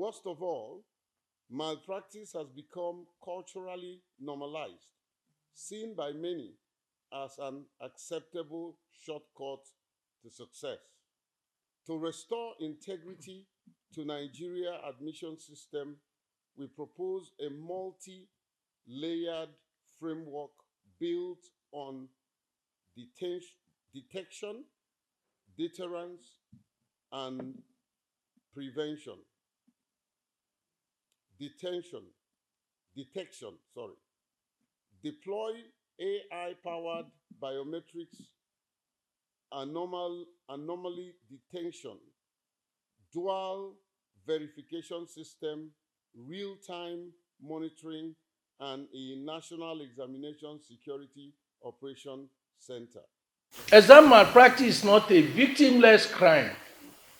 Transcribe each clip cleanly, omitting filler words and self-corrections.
worst of all, malpractice has become culturally normalized, seen by many as an acceptable shortcut to success. To restore integrity to Nigeria admission system, we propose a multi-layered framework built on detection, deterrence, and prevention. Detection, sorry. Deploy AI-powered biometrics, anomaly detection, dual verification system, real-time monitoring, and a national examination security operation center. Exam malpractice is not a victimless crime.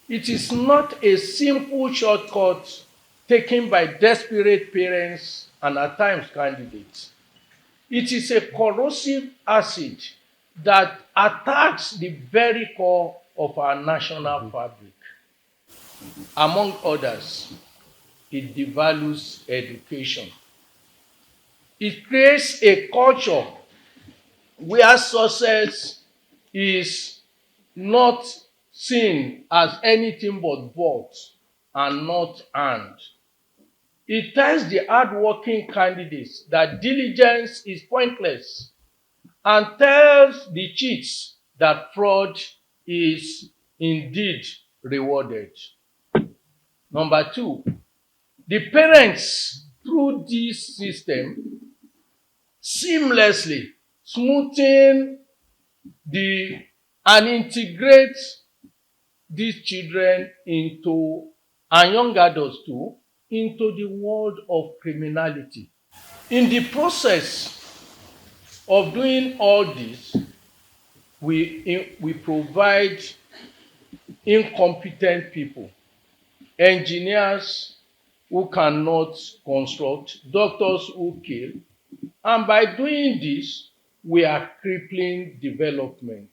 It is not a simple shortcut taken by desperate parents and at times candidates. It is a corrosive acid that attacks the very core of our national fabric. Among others, it devalues education. It creates a culture where success is not seen as anything but bought and not earned. It tells the hardworking candidates that diligence is pointless and tells the cheats that fraud is indeed rewarded. Number two, the parents through this system seamlessly smoothing and integrate these children into and young adults too into the world of criminality. In the process of doing all this, we provide incompetent people, engineers who cannot construct, doctors who kill, and by doing this, we are crippling development.